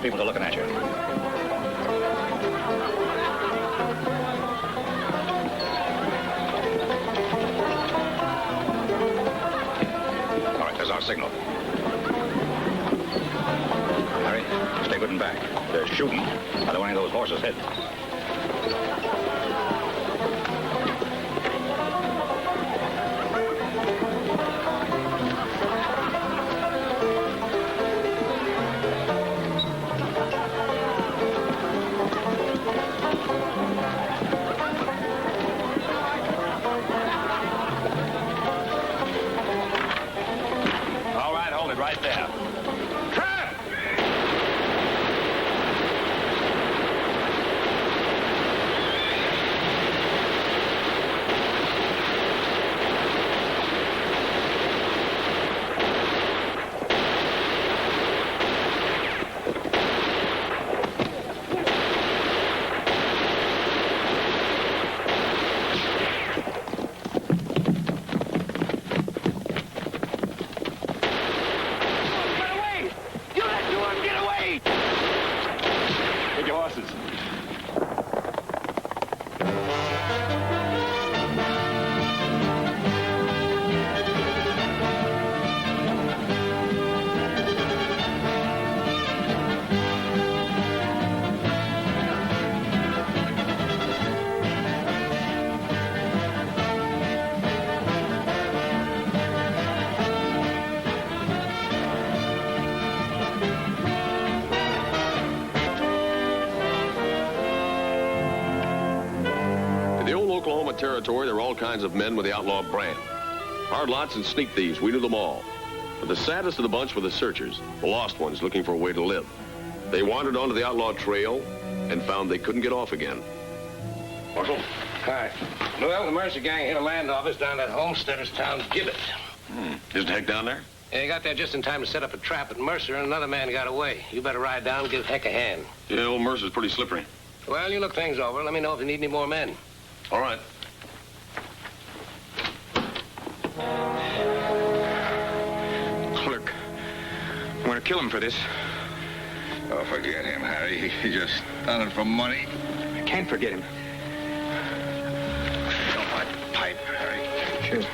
People are looking at you. All right, there's our signal. Harry, stay good and back. They're shooting. By the way those horses hit. Right there. Trap! Territory, there were all kinds of men with the outlaw brand. Hard lots and sneak thieves, we knew them all. But the saddest of the bunch were the searchers, the lost ones looking for a way to live. They wandered onto the outlaw trail and found they couldn't get off again. Marshal? Hi. Well, the Mercer gang hit a land office down at Homesteaders Town Gibbet. Just heck down there? Yeah, he got there just in time to set up a trap at Mercer, and another man got away. You better ride down and give Heck a hand. Yeah, old Mercer's pretty slippery. Well, you look things over. Let me know if you need any more men. All right. Clerk, I'm going to kill him for this. Oh, forget him, Harry. He just done it for money. I can't forget him. Fill my pipe, Harry. Sure.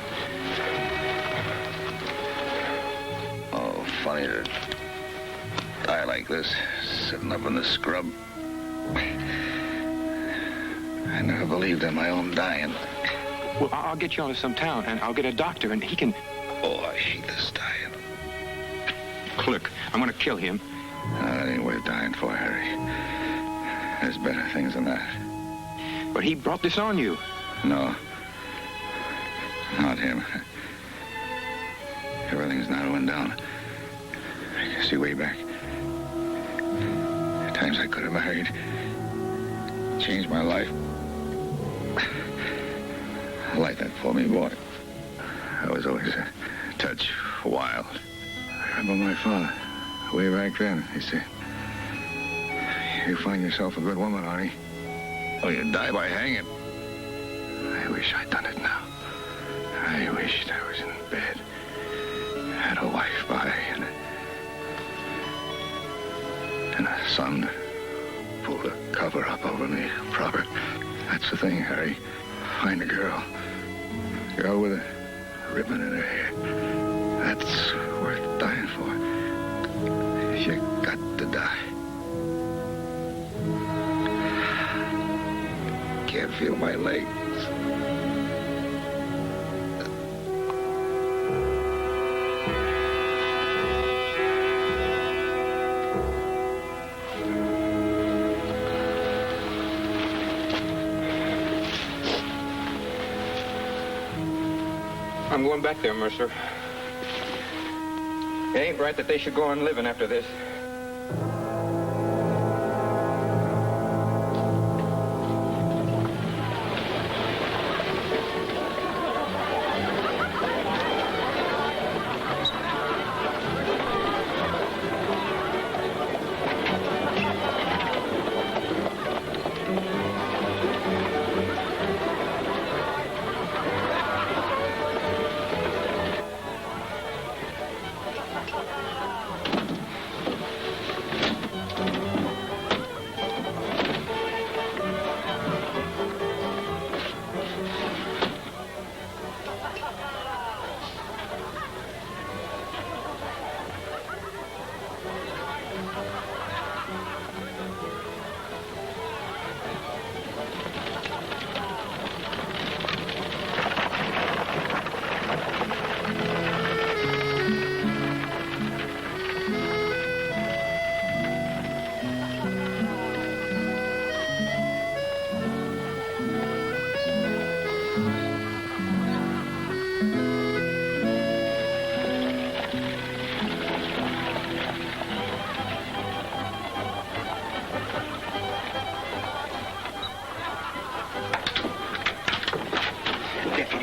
Oh, funny to die like this, sitting up in the scrub. I never believed in my own dying. Well, I'll get you on to some town, and I'll get a doctor, and he can... Oh, I hate this dying. Clerk, I'm going to kill him. No, that ain't worth dying for, Harry. There's better things than that. But he brought this on you. No. Not him. Everything's narrowing down. I see way back. Times I could have married. Changed my life. I like that for me, boy. I was always a touch wild. I remember my father, way back then. He said, you find yourself a good woman, honey. Oh, you die by hanging. I wish I'd done it now. I wished I was in bed. Had a wife by and a son to pulled a cover up over me proper. That's the thing, Harry. Find a girl. Girl with a ribbon in her hair. That's worth dying for. You got to die. Can't feel my legs. I'm going back there, Mercer. It ain't right that they should go on living after this.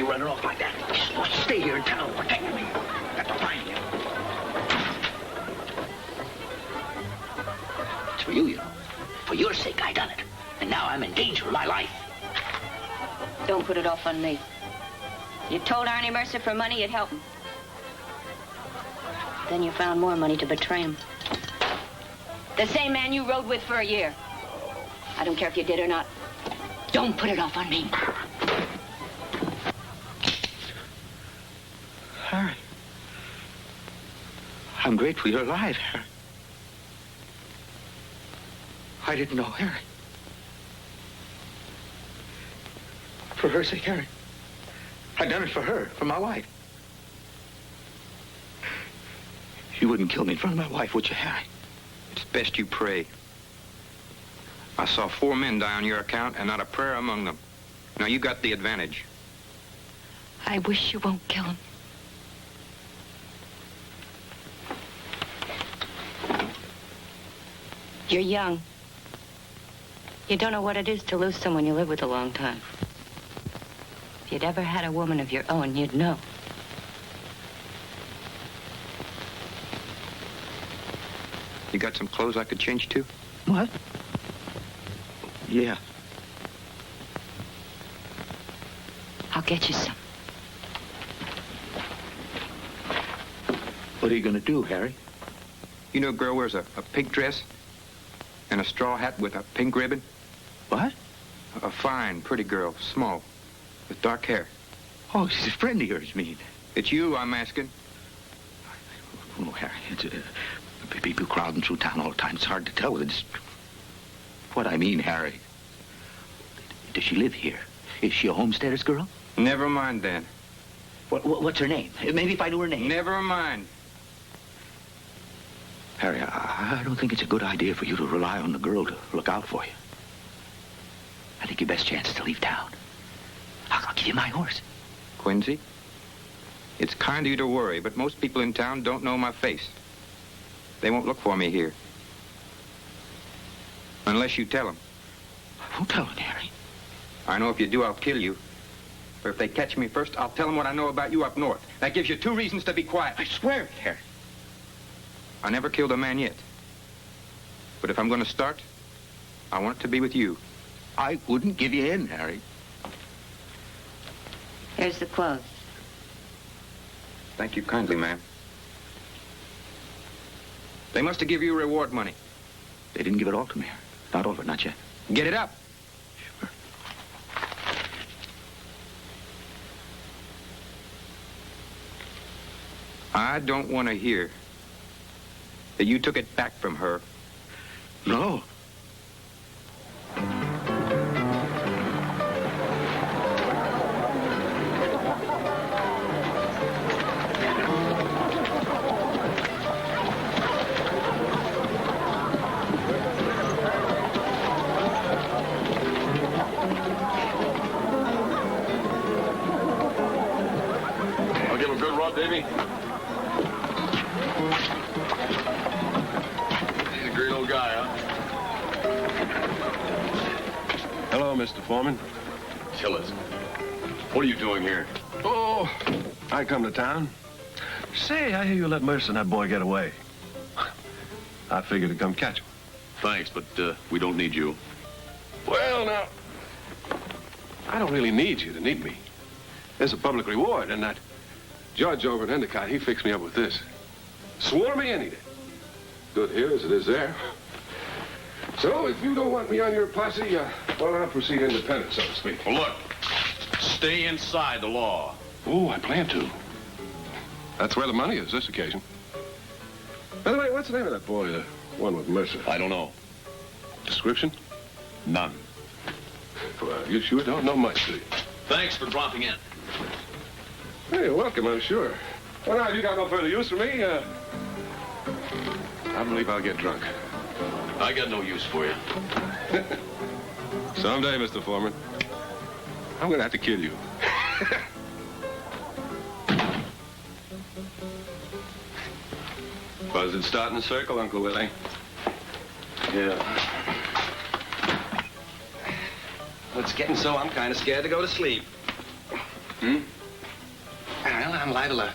Running off like that. Stay here in town. Protect me. Got to find you. It's for you, you know. For your sake, I done it. And now I'm in danger of my life. Don't put it off on me. You told Arnie Mercer for money you'd help him. Then you found more money to betray him. The same man you rode with for a year. I don't care if you did or not. Don't put it off on me. Harry. I'm grateful you're alive, Harry. I didn't know, Harry. For her sake, Harry. I done it for her, for my wife. You wouldn't kill me in front of my wife, would you, Harry? It's best you pray. I saw 4 men die on your account and not a prayer among them. Now you got the advantage. I wish you won't kill him. You're young. You don't know what it is to lose someone you live with a long time. If you'd ever had a woman of your own, you'd know. You got some clothes I could change to? What? Yeah. I'll get you some. What are you going to do, Harry? You know a girl wears a pink dress and a straw hat with a pink ribbon? What? A fine, pretty girl, small, with dark hair. Oh, she's a friend of yours, mean. It's you I'm asking. Oh, no, Harry. It's people crowding through town all the time. It's hard to tell. It's what I mean, Harry. Does she live here? Is she a homesteader's girl? Never mind, then. What's her name? Maybe if I knew her name. Never mind. Harry, I don't think it's a good idea for you to rely on the girl to look out for you. I think your best chance is to leave town. I'll give you my horse. Quincy, it's kind of you to worry, but most people in town don't know my face. They won't look for me here. Unless you tell them. I won't tell them, Harry. I know if you do, I'll kill you. But if they catch me first, I'll tell them what I know about you up north. That gives you 2 reasons to be quiet. I swear it, Harry. I never killed a man yet. But if I'm going to start, I want it to be with you. I wouldn't give you in, Harry. Here's the clothes. Thank you kindly, ma'am. They must have given you reward money. They didn't give it all to me. Not over, not yet. Get it up. Sure. I don't want to hear that you took it back from her. No. I'll give him a good rub, Davy. He's a great old guy, huh? Hello, Mr. Foreman. Chillers. What are you doing here? Oh, I come to town. Say, I hear you let Mercer and that boy get away. I figured to come catch him. Thanks, but we don't need you. Well, now, I don't really need you to need me. There's a public reward, and that judge over at Endicott, he fixed me up with this. Swore me any day. Good here as it is there. So if you don't want me on your posse, well, I'll proceed independent, so to speak. Well, look, stay inside the law. Oh, I plan to. That's where the money is this occasion. By the way, what's the name of that boy, the one with Mercer? I don't know. Description? None. Well, you sure don't know much, do you? Thanks for dropping in. Hey, you're welcome, I'm sure. Well, now, if you got no further use for me, I believe I'll get drunk. I got no use for you. Someday, Mr. Foreman, I'm gonna have to kill you. Buzzard starting a circle, Uncle Willie. Yeah. Well, it's getting so I'm kind of scared to go to sleep. Hmm? Well, I'm liable to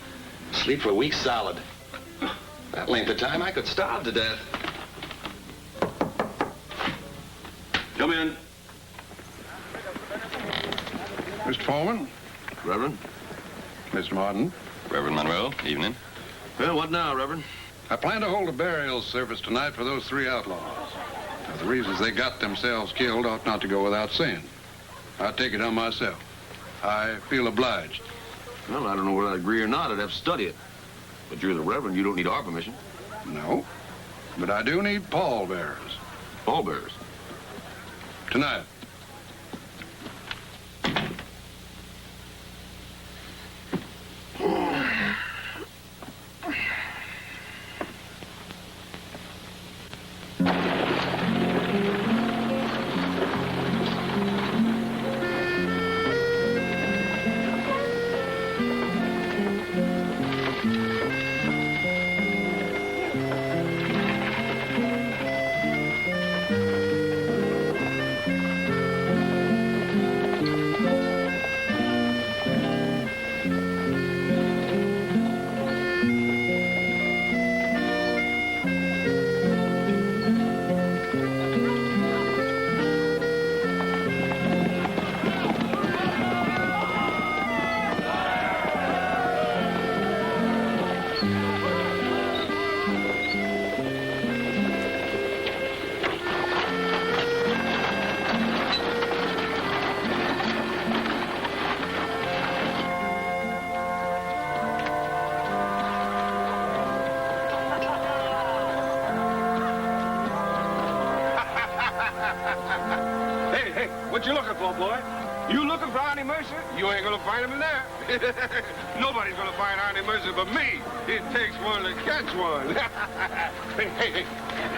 sleep for a week solid. That length of time, I could starve to death. Come in. Mr. Foreman. Reverend? Mr. Martin. Reverend Manuel, evening. Well, what now, Reverend? I plan to hold a burial service tonight for those 3 outlaws. Now, the reasons they got themselves killed ought not to go without saying. I'll take it on myself. I feel obliged. Well, I don't know whether I agree or not. I'd have to study it. But you're the Reverend. You don't need our permission. No, but I do need pallbearers. Pallbearers? Tonight. Hey, what you looking for, boy? You looking for Arnie Mercer? You ain't gonna find him in there. Nobody's gonna find Arnie Mercer but me. It takes one to catch one. hey,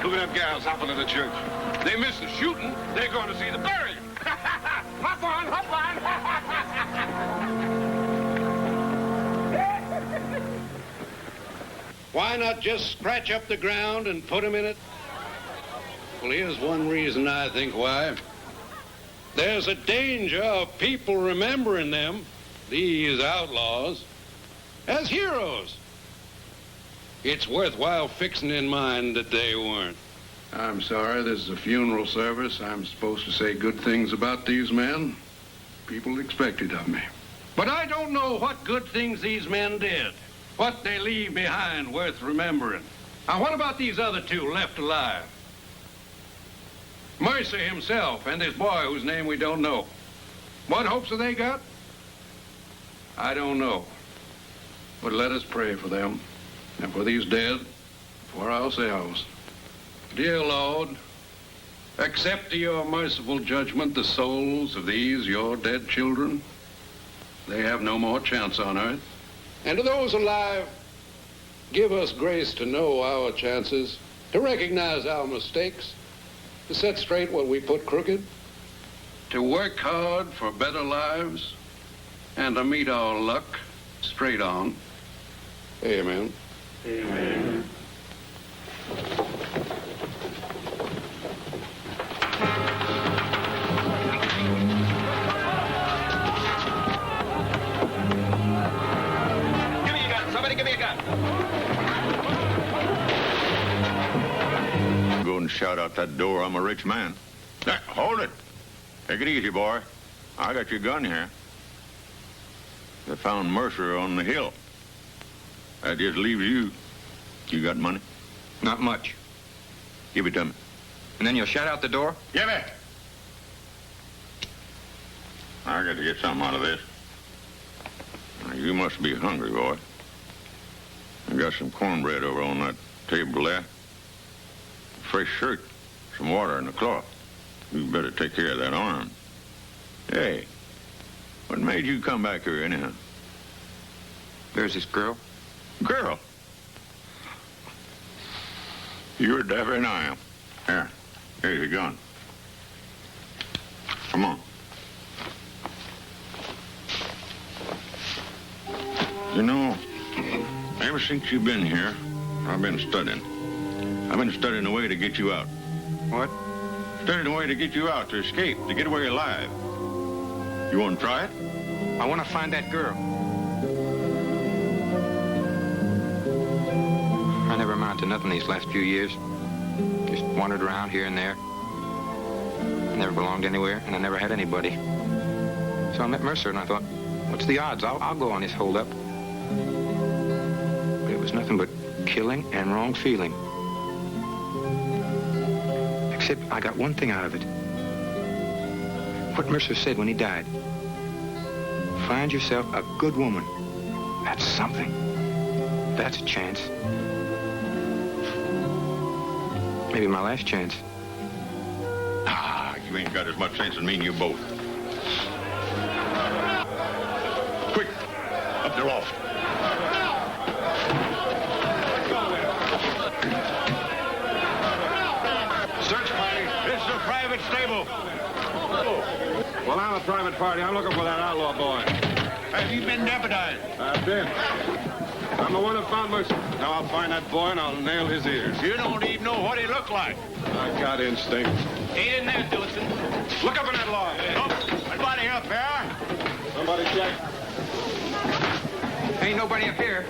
look at them gals hopping to the church. They missed the shooting. They're going to see the burial. Hop on, hop on. Why not just scratch up the ground and put them in it? Well, here's one reason I think why. There's a danger of people remembering them, these outlaws, as heroes. It's worthwhile fixing in mind that they weren't. I'm sorry, this is a funeral service. I'm supposed to say good things about these men. People expect it of me. But I don't know what good things these men did, what they leave behind worth remembering. Now, what about these other 2 left alive? Mercer himself and his boy whose name we don't know. What hopes have they got? I don't know. But let us pray for them and for these dead, for ourselves. Dear Lord, accept to your merciful judgment the souls of these, your dead children. They have no more chance on earth. And to those alive, give us grace to know our chances, to recognize our mistakes, to set straight what we put crooked, to work hard for better lives, and to meet our luck straight on. Amen. Amen. Give me a gun. Go and shout out that door, I'm a rich man. Now, hold it. Take it easy, boy. I got your gun here. They found Mercer on the hill. That just leaves you. You got money? Not much. Give it to me. And then you'll shout out the door? Give it. I got to get something out of this. Now, you must be hungry, boy. I got some cornbread over on that table there. A fresh shirt, some water in the cloth. You better take care of that arm. Hey, what made you come back here anyhow? There's this girl. Girl? You're deafer than I am. Here, here's your gun. Come on. You know, ever since you've been here, I've been studying. I've been studying the way to get you out. What? Studying the way to get you out, to escape, to get away alive. You want to try it? I want to find that girl. I never amounted to nothing these last few years. Just wandered around here and there. Never belonged anywhere, and I never had anybody. So I met Mercer, and I thought, what's the odds? I'll go on this holdup. But it was nothing but killing and wrong feeling. Except I got one thing out of it. What Mercer said when he died. Find yourself a good woman. That's something. That's a chance. Maybe my last chance. Ah, you ain't got as much sense as me and you both. Quick, up the loft. Search party. This is a private stable. Well, I'm a private party. I'm looking for that outlaw boy. Have you been deputized? I've been. I'm the one who found Mercer. Now I'll find that boy and I'll nail his ears. You don't even know what he looked like. I got instinct. Ain't in there, Dawson. Look up in that log. Anybody up there? Somebody check. Ain't nobody up here.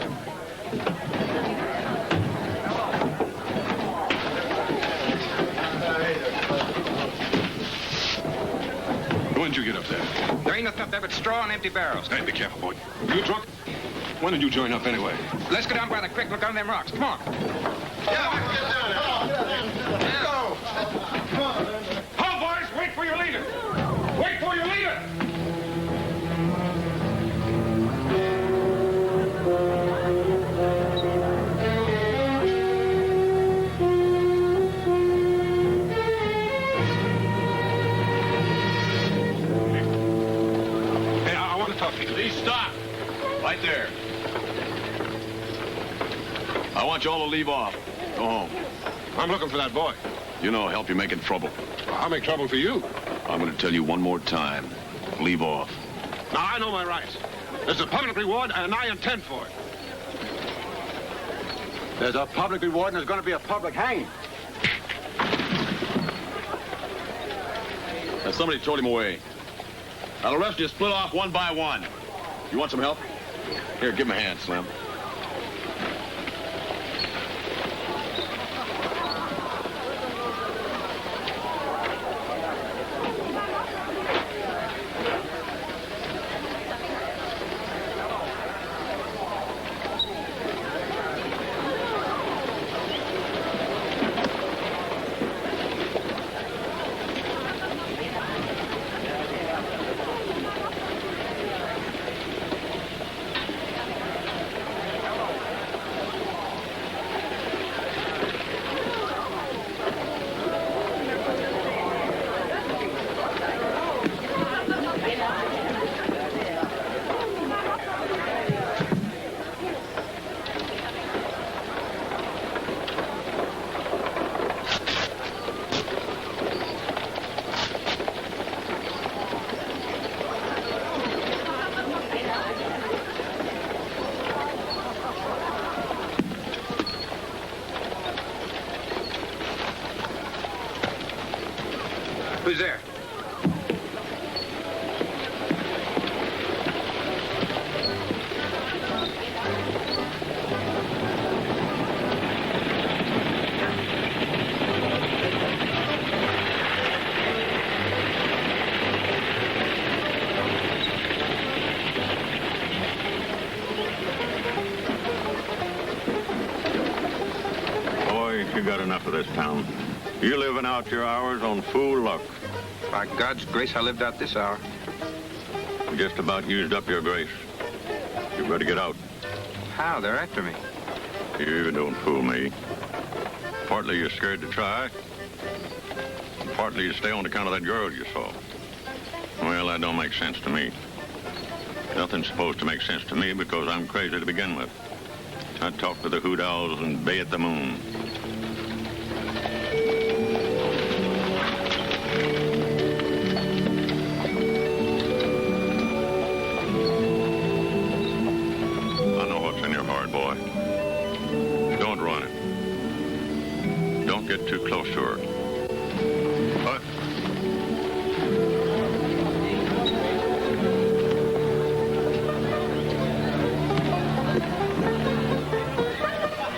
When'd you get up there? There ain't nothing up there but straw and empty barrels. Hey, be careful, boy. You drunk? When did you join up anyway? Let's go down by the creek, look under them rocks. Come on. Ho, boys! Wait for your leader! Wait for your leader! Hey, I want to talk to you. Please stop. Right there. I want you all to leave off. Go home. I'm looking for that boy. You know, help you making trouble. I'll make trouble for you. I'm going to tell you one more time. Leave off. Now, I know my rights. There's a public reward, and I intend for it. There's a public reward, and there's going to be a public hanging. Now, somebody told him away. Now, the rest of you split off one by one. You want some help? Here, give him a hand, Slim. Who's there? You got enough of this town. You're living out your hours on fool luck. By God's grace, I lived out this hour. You just about used up your grace. You better get out. How? They're after me. You don't fool me. Partly you're scared to try. And partly you stay on account of that girl you saw. Well, that don't make sense to me. Nothing's supposed to make sense to me because I'm crazy to begin with. I talk to the hoot owls and bay at the moon. Boy. Don't run it. Don't get too close to her. What?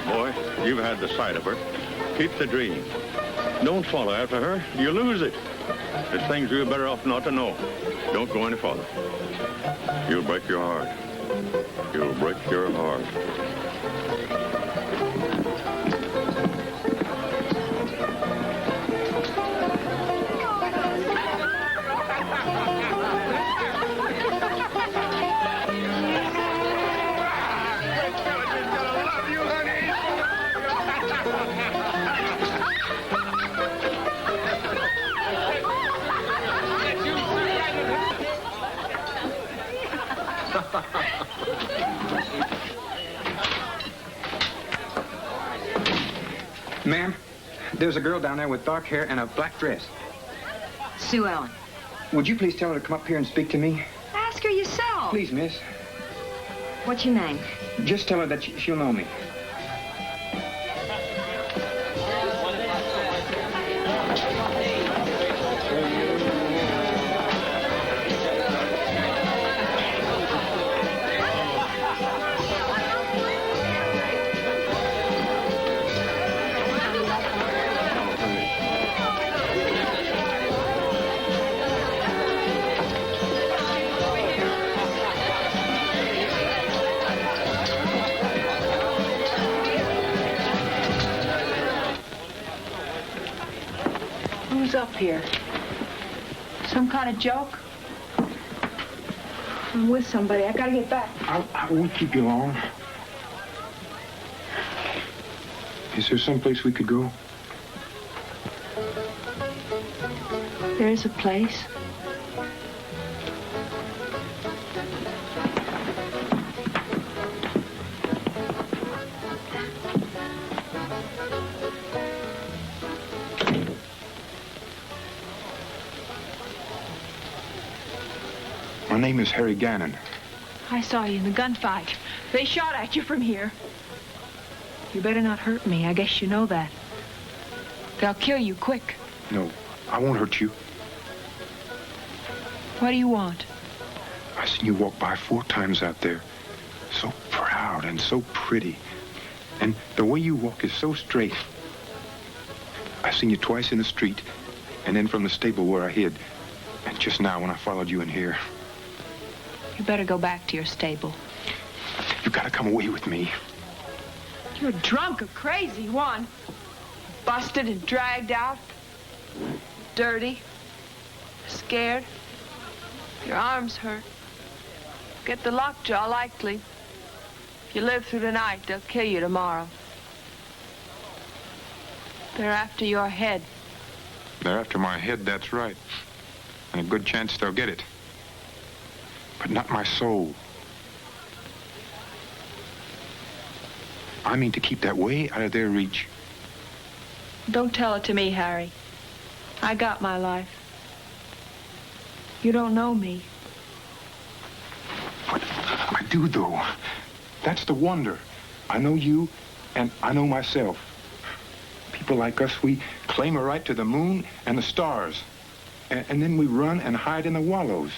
Boy, you've had the sight of her. Keep the dream. Don't follow after her. You lose it. There's things you're better off not to know. Don't go any farther. You'll break your heart. You'll break your heart. Ma'am, there's a girl down there with dark hair and a black dress. Sue Ellen. Would you please tell her to come up here and speak to me? Ask her yourself. Please, miss. What's your name? Just tell her that she'll know me. Who's up here? Some kind of joke? I'm with somebody. I gotta get back. I won't keep you long. Is there someplace we could go? There's a place. My name is Harry Gannon. I saw you in the gunfight. They shot at you from here. You better not hurt me. I guess you know that. They'll kill you quick. No, I won't hurt you. What do you want? I seen you walk by 4 times out there. So proud and so pretty. And the way you walk is so straight. I seen you twice in the street, and then from the stable where I hid. And just now when I followed you in here. You better go back to your stable. You gotta come away with me. You're drunk or crazy, one. Busted and dragged out. Dirty. Scared. Your arms hurt. Get the lockjaw, likely. If you live through the night, they'll kill you tomorrow. They're after your head. They're after my head, that's right. And a good chance they'll get it. But not my soul. I mean to keep that way out of their reach. Don't tell it to me, Harry. I got my life. You don't know me. But I do, though. That's the wonder. I know you, and I know myself. People like us, we claim a right to the moon and the stars. And then we run and hide in the wallows.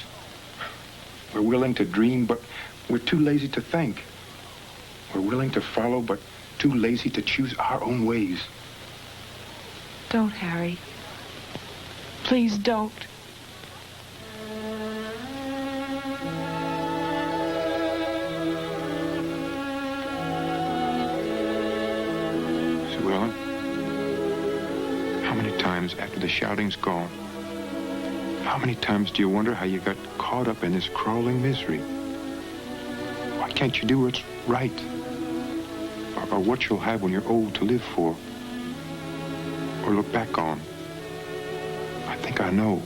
We're willing to dream, but we're too lazy to think. We're willing to follow, but too lazy to choose our own ways. Don't, Harry. Please don't. Sue Ellen, how many times after the shouting's gone, how many times do you wonder how you got caught up in this crawling misery? Why can't you do what's right? Or what you'll have when you're old to live for? Or look back on? I think I know.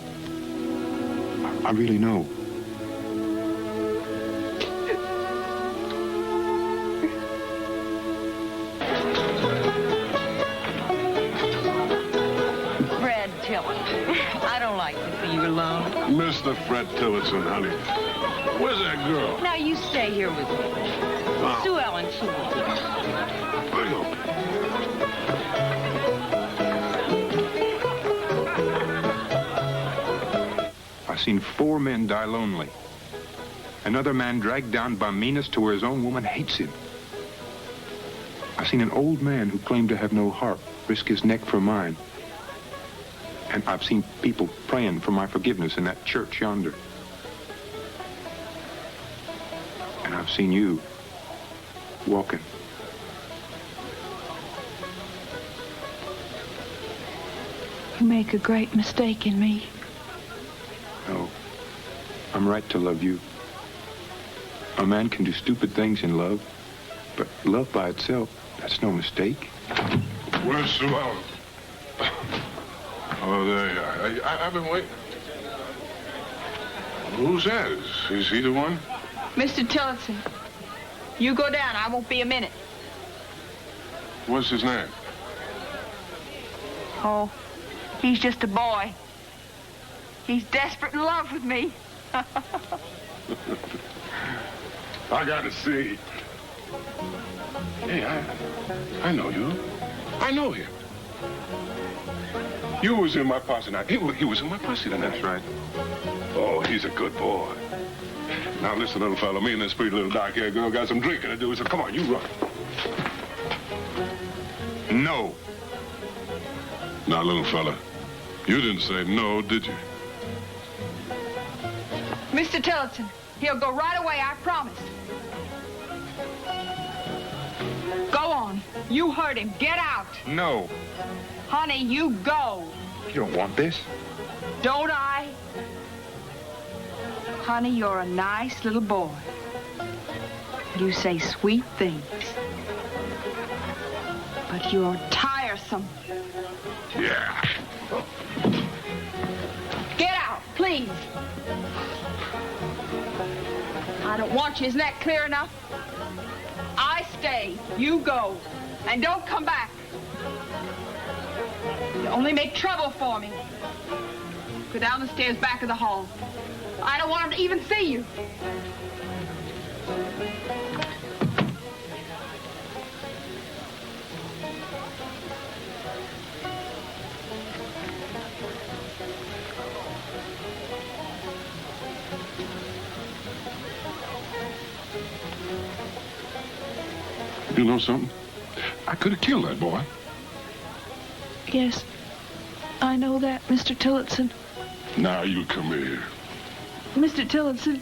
I really know. Fred Tillotson. I don't like to see you alone. Mr. Fred Tillotson, honey. Where's that girl? Now you stay here with me. Oh. Sue Ellen, she will do. Where you go? I've seen 4 men die lonely. Another man dragged down by meanness to where his own woman hates him. I've seen an old man who claimed to have no heart risk his neck for mine. And I've seen people praying for my forgiveness in that church yonder. And I've seen you walking. You make a great mistake in me. No, I'm right to love you. A man can do stupid things in love, but love by itself, that's no mistake. Where's Sue Ellen? Oh, there you are. I've been waiting. Who's that? Is he the one? Mr. Tillotson, you go down. I won't be a minute. What's his name? Oh, he's just a boy. He's desperate in love with me. I gotta see. Hey, I know you. I know him. You was in my posse now. He was in my posse tonight. That's right. Oh, he's a good boy. Now listen, little fella, me and this pretty little dark-haired girl got some drinking to do, so come on, you run. No. Now, little fella, you didn't say no, did you? Mr. Tillotson, he'll go right away, I promise. Go on. You heard him. Get out. No. Honey, you go. You don't want this? Don't I? Honey, you're a nice little boy. You say sweet things. But you're tiresome. Yeah. Get out, please. I don't want you. Isn't that clear enough? I stay. You go. And don't come back. You only make trouble for me. Go down the stairs back of the hall. I don't want him to even see you. You know something? I could have killed that boy. Yes, I know that, Mr. Tillotson. Now you come here. Mr. Tillotson,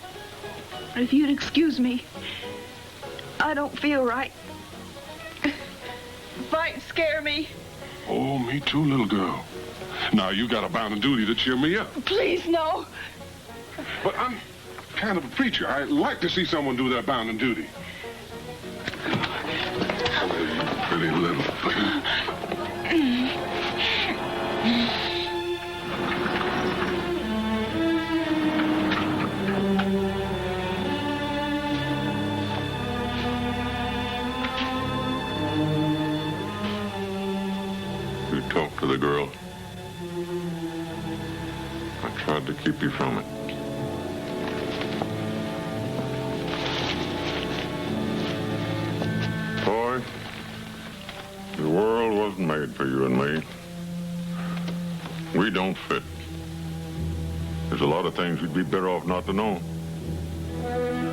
if you'd excuse me, I don't feel right. Fight scare me. Oh, me too, little girl. Now you got a bound and duty to cheer me up. Please, no. But I'm kind of a preacher. I like to see someone do their bound and duty. Pretty little thing. You talked to the girl. I tried to keep you from it. Boy, the world wasn't made for you and me. We don't fit. There's a lot of things you'd be better off not to know.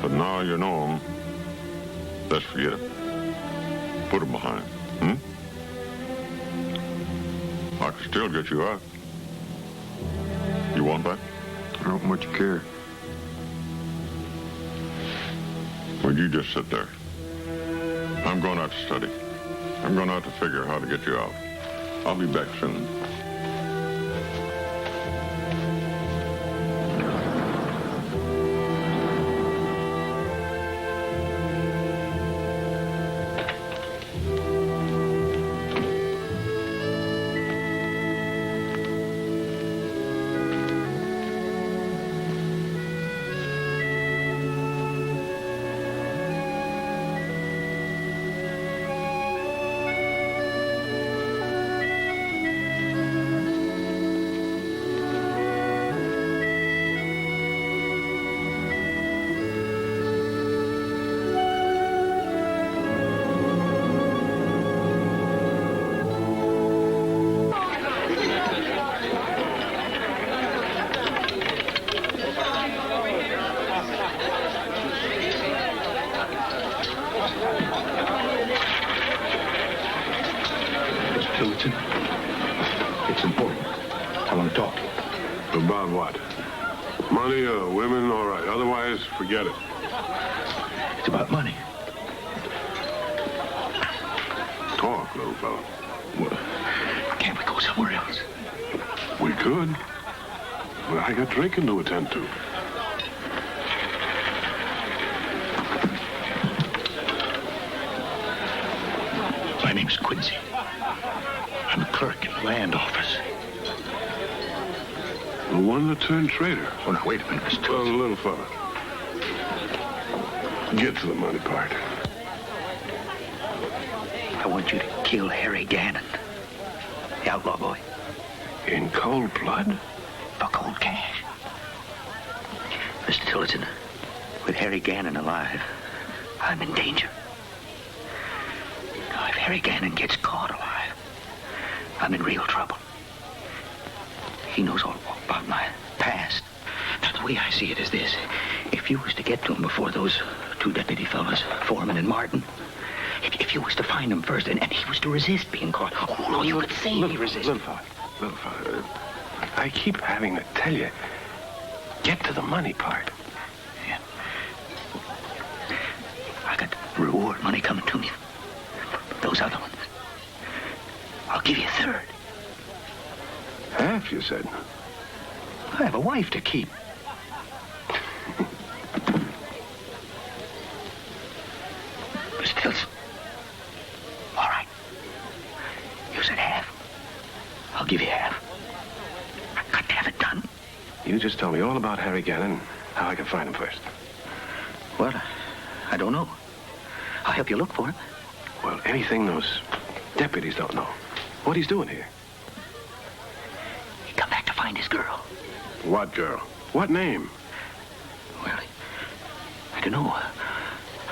But now you know them. Let's forget it. Put them behind. I can still get you out. You want that? I don't much care. Well, you just sit there. I'm going out to study. I'm going out to figure how to get you out. I'll be back soon. It's important. I want to talk to you. About what? Money or women? All right. Otherwise, forget it. It's about money. Talk, little fella. Well, can't we go somewhere else? We could. But I got drinking to attend to. My name's Quincy. I'm a clerk in the land office. The one that turned traitor. Oh, now, wait a minute, Mr. Well, little fella. Get to the money part. I want you to kill Harry Gannon, the outlaw boy. In cold blood? For cold cash. Mr. Tillotson, with Harry Gannon alive, I'm in danger. Now, if Harry Gannon gets caught alive, I'm in real trouble. He knows all about my past. Now, the way I see it is this. If you was to get to him before those two deputy fellas, Foreman and Martin, if you was to find him first and he was to resist being caught, oh, no, you could say he resisted. Little fella, I keep having to tell you, get to the money part. Yeah. I got reward money coming to me. Those other ones. I'll give you a third. Half, you said? I have a wife to keep. Mr. Tilson. All right. You said half. I'll give you half. I've got to have it done. You just tell me all about Harry Gannon and how I can find him first. Well, I don't know. I'll help you look for him. Well, anything those deputies don't know. What he's doing here. He come back to find his girl. What girl? What name? Well, I don't know.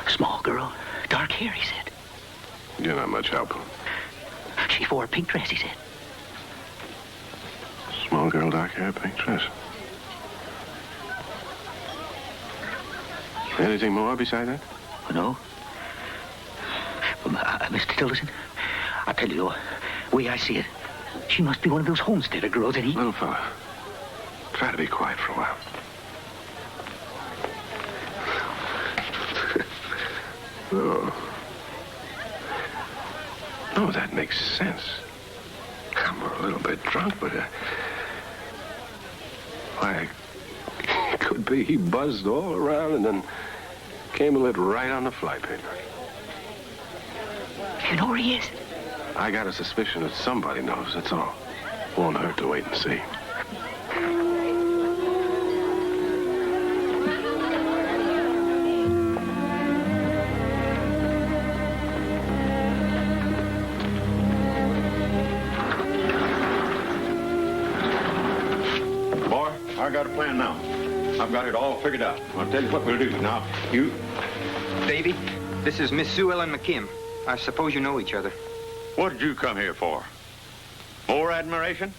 A small girl. Dark hair, he said. You're not much help. She wore a pink dress, he said. Small girl, dark hair, pink dress. Anything more beside that? No. Mr. Tillerson, I'll tell you, the way I see it, she must be one of those homesteader girls that he... Little fella, try to be quiet for a while. Oh, that makes sense. I'm a little bit drunk, but... why, it could be he buzzed all around and then came and lit right on the fly paper. You know where he is? I got a suspicion that somebody knows, that's all. Won't hurt to wait and see. Boy, I got a plan now. I've got it all figured out. I'll tell you what we'll do. Now, you... Davy, this is Miss Sue Ellen McKim. I suppose you know each other. What did you come here for? More admiration?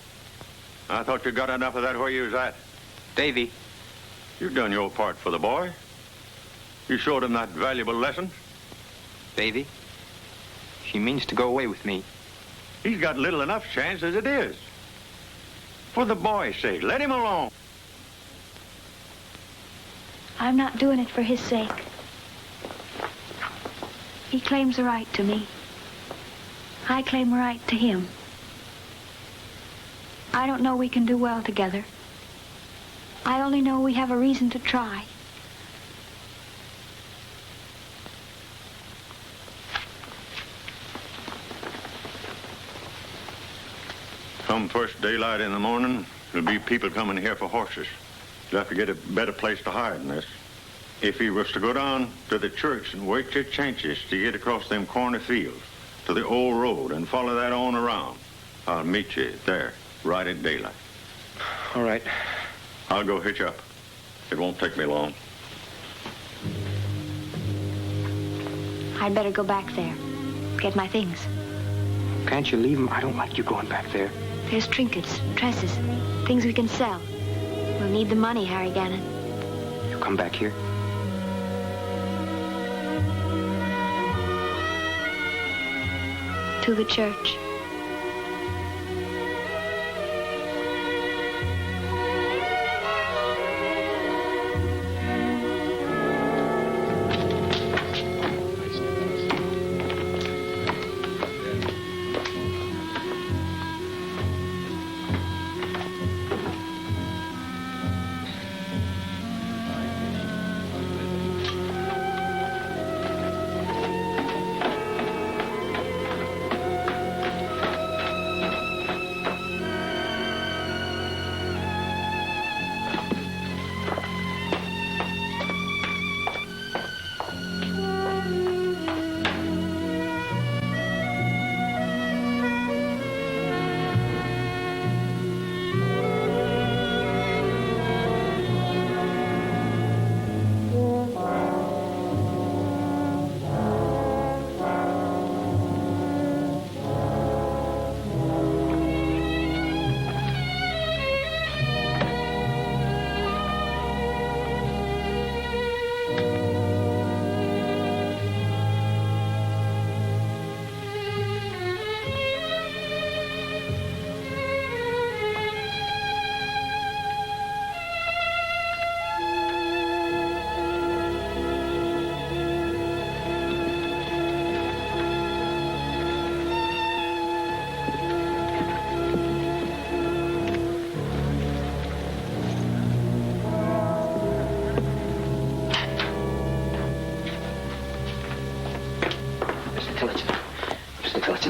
I thought you got enough of that where you was at. Davy. You've done your part for the boy. You showed him that valuable lesson. Davy, she means to go away with me. He's got little enough chance as it is. For the boy's sake, let him alone. I'm not doing it for his sake. He claims a right to me. I claim a right to him. I don't know we can do well together. I only know we have a reason to try. Come first daylight in the morning, there'll be people coming here for horses. You'll have to get a better place to hide than this. If he was to go down to the church and wait your chances to get across them corner fields to the old road and follow that on around, I'll meet you there, right at daylight. All right. I'll go hitch up. It won't take me long. I'd better go back there. Get my things. Can't you leave him? I don't like you going back there. There's trinkets, dresses, things we can sell. We'll need the money, Harry Gannon. You come back here? To the church.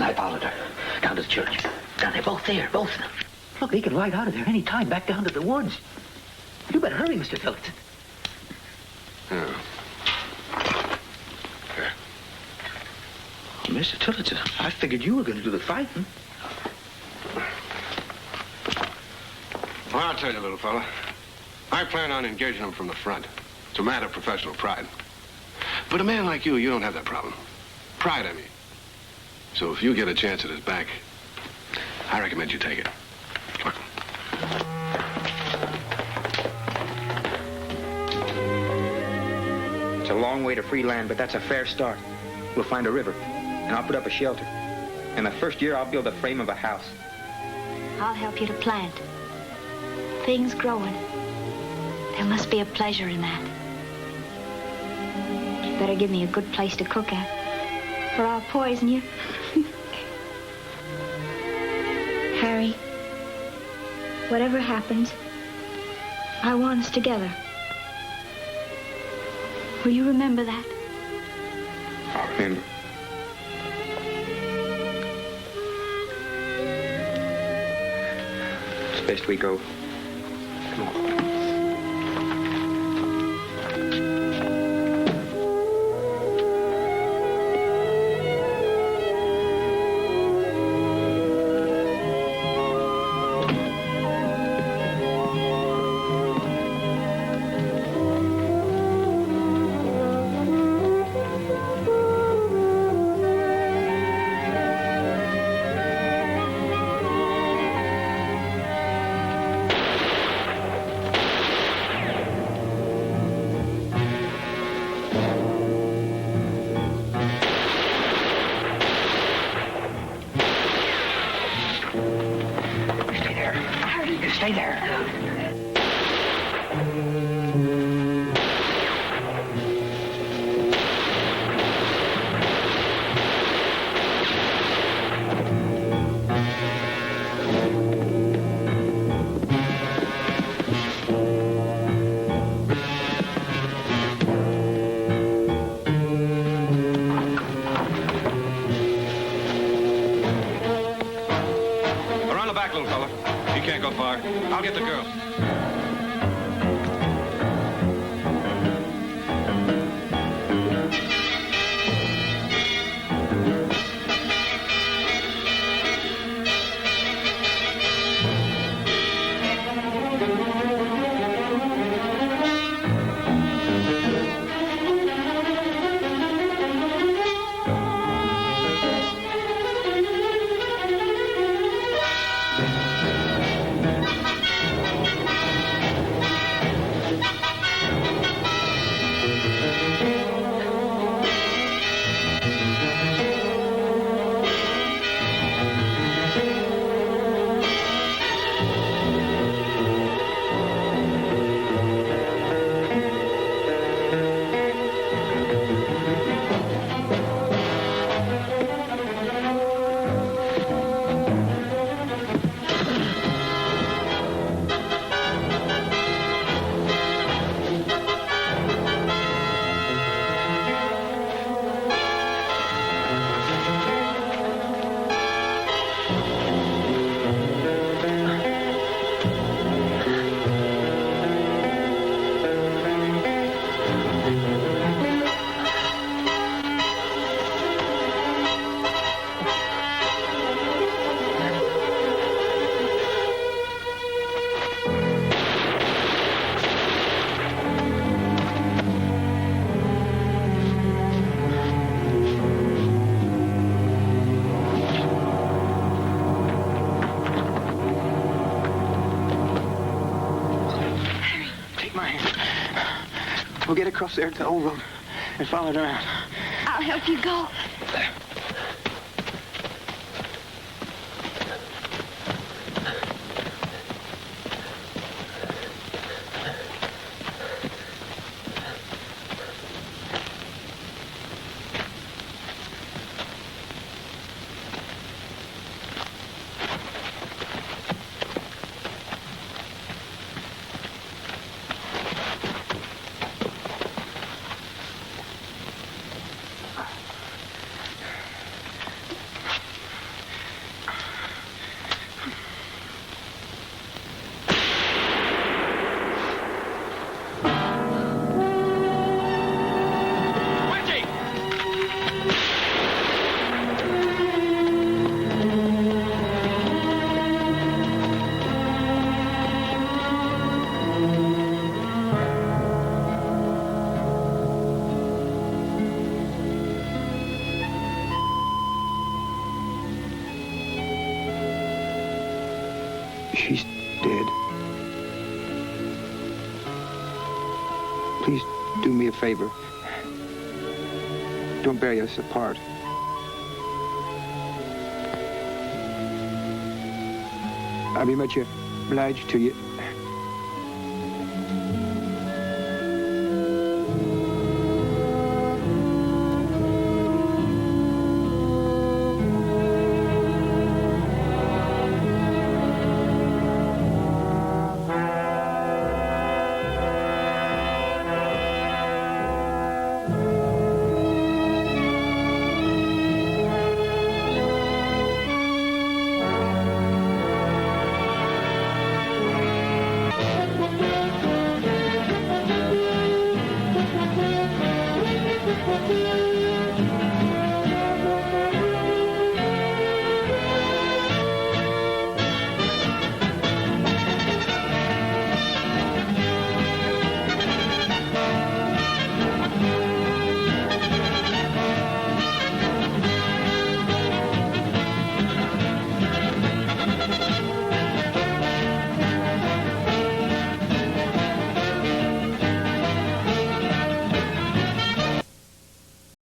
I followed her down to the church. Down there, both there, both of them. Look, they can ride out of there any time back down to the woods. You better hurry, Mr. Tillotson. Yeah. Mr. Tillotson, I figured you were going to do the fighting. Well, I'll tell you, little fella. I plan on engaging him from the front. It's a matter of professional pride. But a man like you don't have that problem. Pride, I mean. So if you get a chance at his back, I recommend you take it. Look. It's a long way to free land, but that's a fair start. We'll find a river, and I'll put up a shelter. In the first year, I'll build a frame of a house. I'll help you to plant. Things growing. There must be a pleasure in that. You better give me a good place to cook at, or I'll poison you. Harry, whatever happens, I want us together. Will you remember that? I'll remember. It's best we go. Come on. We'll get across there to the old road and follow it around. I'll help you go. She's dead. Please do me a favor. Don't bury us apart. I'll be much obliged to you